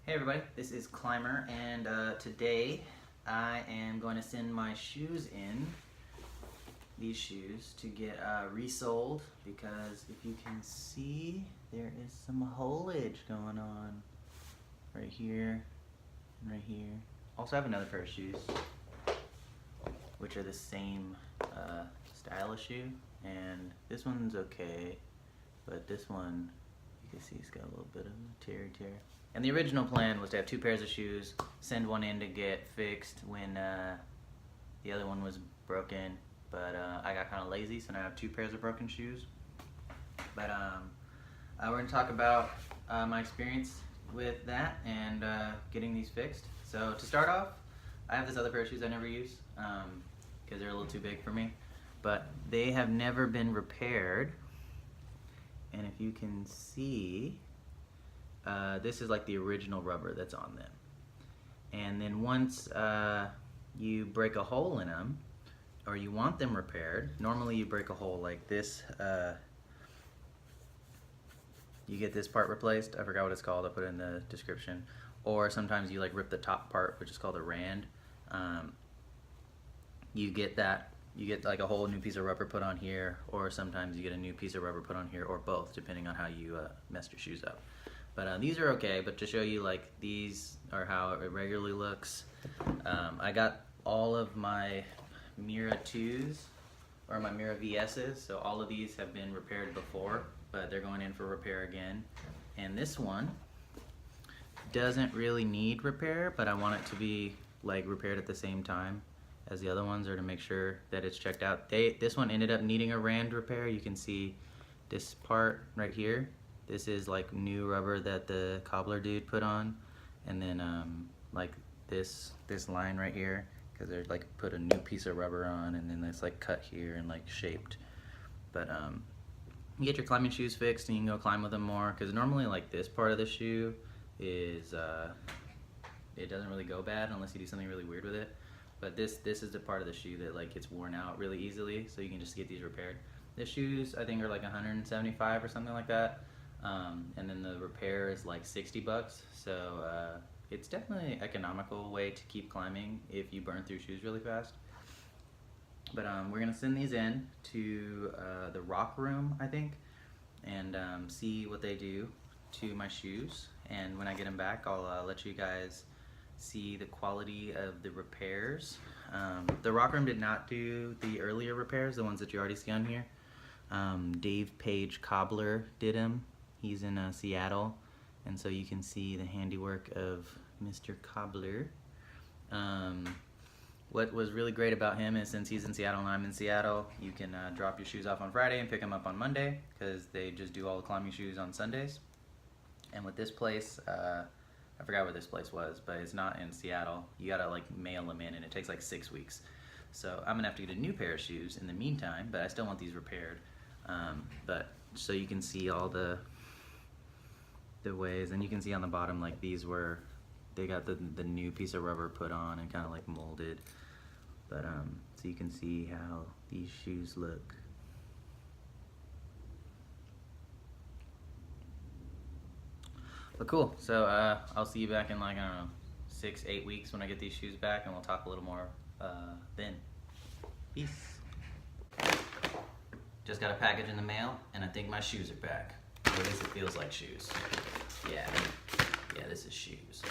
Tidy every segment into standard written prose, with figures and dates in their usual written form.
Hey everybody, this is Climber, and today I am going to send my shoes in, these shoes, to get resoled, because if you can see, there is some holage going on right here and right here. Also, I have another pair of shoes, which are the same style of shoe, and this one's okay, but this one, you can see it's got a little bit of a tear. And the original plan was to have two pairs of shoes, send one in to get fixed when the other one was broken, but I got kind of lazy, so now I have two pairs of broken shoes. But we're going to talk about my experience with that and getting these fixed. So to start off, I have this other pair of shoes I never use because they're a little too big for me, but they have never been repaired. And if you can see, this is like the original rubber that's on them. And then once you break a hole in them, or you want them repaired, normally you break a hole like this, you get this part replaced. I forgot what it's called, I'll put it in the description. Or sometimes you like rip the top part, which is called a rand. You get like a whole new piece of rubber put on here, or sometimes you get a new piece of rubber put on here, or both, depending on how you messed your shoes up. But these are okay, but to show you, like, these are how it regularly looks. I got all of my Mira 2s, or my Mira VS's, so all of these have been repaired before, but they're going in for repair again. And this one doesn't really need repair, but I want it to be like repaired at the same time as the other ones, or to make sure that it's checked out. This one ended up needing a rand repair. You can see this part right here. This is like new rubber that the cobbler dude put on, and then like this line right here, because they're like put a new piece of rubber on, and then it's like cut here and like shaped. But you get your climbing shoes fixed and you can go climb with them more, because normally like this part of the shoe is it doesn't really go bad unless you do something really weird with it. But this is the part of the shoe that like gets worn out really easily, so you can just get these repaired. The shoes I think are like 175 or something like that. And then the repair is like 60 bucks, so it's definitely an economical way to keep climbing if you burn through shoes really fast. But we're gonna send these in to the rock room, I think, and see what they do to my shoes. And when I get them back, I'll let you guys see the quality of the repairs. The rock room did not do the earlier repairs, the ones that you already see on here. Dave Page Cobbler did them. He's in Seattle, and so you can see the handiwork of Mr. Cobbler. What was really great about him is, since he's in Seattle and I'm in Seattle, you can drop your shoes off on Friday and pick them up on Monday, because they just do all the climbing shoes on Sundays. And with this place, I forgot where this place was, but it's not in Seattle. You gotta like mail them in, and it takes like 6 weeks. So I'm gonna have to get a new pair of shoes in the meantime, but I still want these repaired. But so you can see all the ways, and you can see on the bottom, like, these were, they got the new piece of rubber put on and kind of like molded. But so you can see how these shoes look. But cool, so I'll see you back in like, I don't know, 6-8 weeks when I get these shoes back, and we'll talk a little more then. Peace. Just got a package in the mail, and I think my shoes are back. Or at least it feels like shoes. Yeah, this is shoes.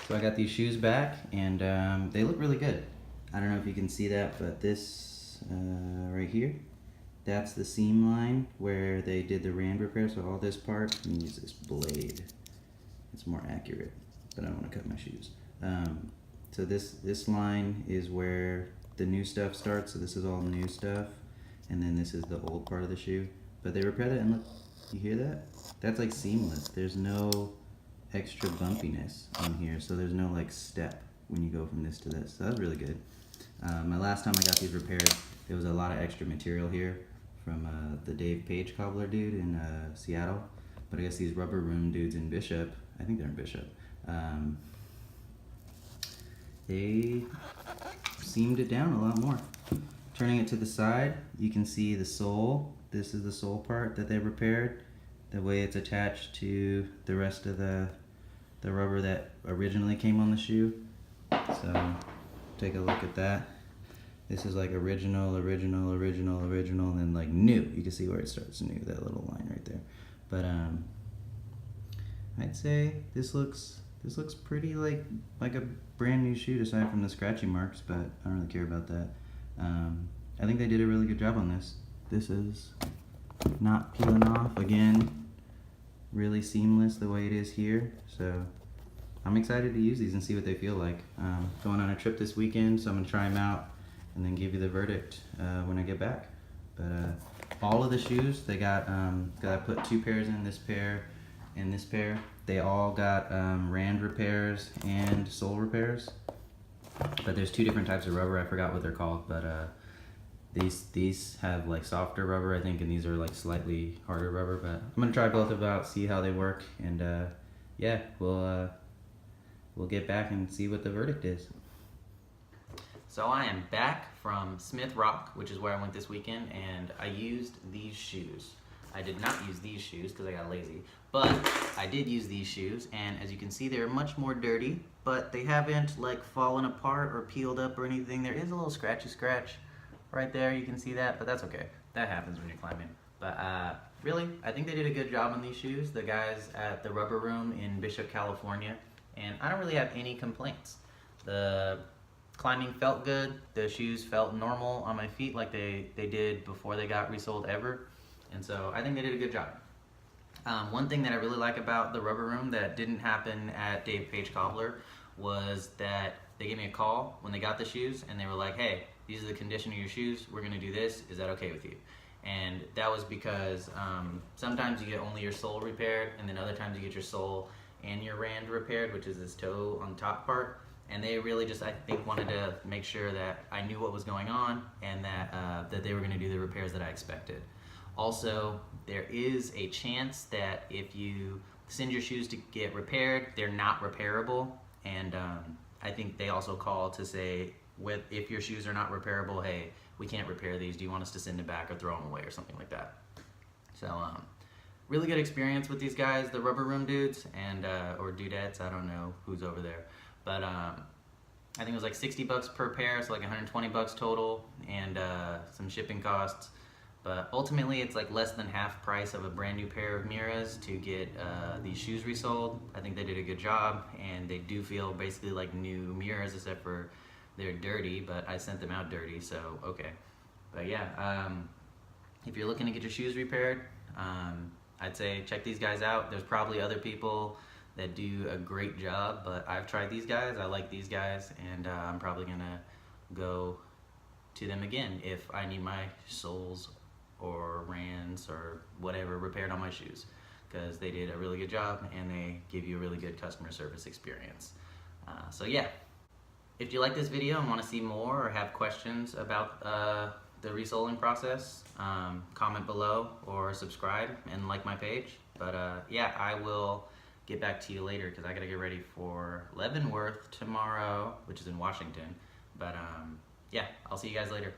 So I got these shoes back, and they look really good. I don't know if you can see that, but this right here, that's the seam line where they did the rand repair. So all this part, I'm gonna use this blade. It's more accurate, but I don't want to cut my shoes. So this line is where the new stuff starts. So this is all new stuff, and then this is the old part of the shoe. But they repair that, and look, you hear that? That's like seamless. There's no extra bumpiness on here, so there's no like step when you go from this to this. So that's really good. My last time I got these repaired, there was a lot of extra material here from the Dave Page Cobbler dude in Seattle. But I guess these rubber room dudes in Bishop, I think they're in Bishop, they seamed it down a lot more. Turning it to the side, you can see the sole this is the sole part that they repaired. The way it's attached to the rest of the rubber that originally came on the shoe. So take a look at that. This is like original, original, original, original, and then like new. You can see where it starts new, that little line right there. But I'd say this looks pretty like a brand new shoe aside from the scratchy marks, but I don't really care about that. I think they did a really good job on this. This is not peeling off. Again, really seamless the way it is here. So I'm excited to use these and see what they feel like. Going on a trip this weekend, so I'm gonna try them out and then give you the verdict when I get back. But all of the shoes, they got, I put 2 pairs in, this pair and this pair. They all got rand repairs and sole repairs. But there's 2 different types of rubber. I forgot what they're called, but these have like softer rubber, I think, and these are like slightly harder rubber. But I'm gonna try both of them out, see how they work, and yeah, we'll get back and see what the verdict is. So I am back from Smith Rock, which is where I went this weekend, and I used these shoes. I did not use these shoes because I got lazy, but I did use these shoes, and as you can see, they're much more dirty, but they haven't like fallen apart or peeled up or anything. There is a little scratchy scratch right there, you can see that, but that's okay. That happens when you're climbing. But really, I think they did a good job on these shoes, the guys at the Rubber Room in Bishop, California, and I don't really have any complaints. The climbing felt good, the shoes felt normal on my feet like they did before they got REsoled ever, and so I think they did a good job. One thing that I really like about the Rubber Room that didn't happen at Dave Page Cobbler was that they gave me a call when they got the shoes, and they were like, hey, these are the condition of your shoes, we're gonna do this, is that okay with you? And that was because sometimes you get only your sole repaired, and then other times you get your sole and your rand repaired, which is this toe on the top part. And they really just, I think, wanted to make sure that I knew what was going on and that they were gonna do the repairs that I expected. Also, there is a chance that if you send your shoes to get repaired, they're not repairable. And I think they also call to say, if your shoes are not repairable, hey, we can't repair these, do you want us to send it back or throw them away or something like that? So really good experience with these guys, the Rubber Room dudes, and or dudettes, I don't know who's over there. But I think it was like 60 bucks per pair, so like 120 bucks total, and some shipping costs. But ultimately, it's like less than half price of a brand new pair of Miras to get these shoes resold. I think they did a good job, and they do feel basically like new Miras, except for they're dirty, but I sent them out dirty, so okay. But yeah, if you're looking to get your shoes repaired, I'd say check these guys out. There's probably other people that do a great job, but I've tried these guys, I like these guys, and I'm probably gonna go to them again if I need my soles or rands or whatever repaired on my shoes, because they did a really good job and they give you a really good customer service experience. So yeah, if you like this video and want to see more or have questions about the resoling process, comment below or subscribe and like my page. But yeah, I will get back to you later because I gotta get ready for Leavenworth tomorrow, which is in Washington. But yeah, I'll see you guys later.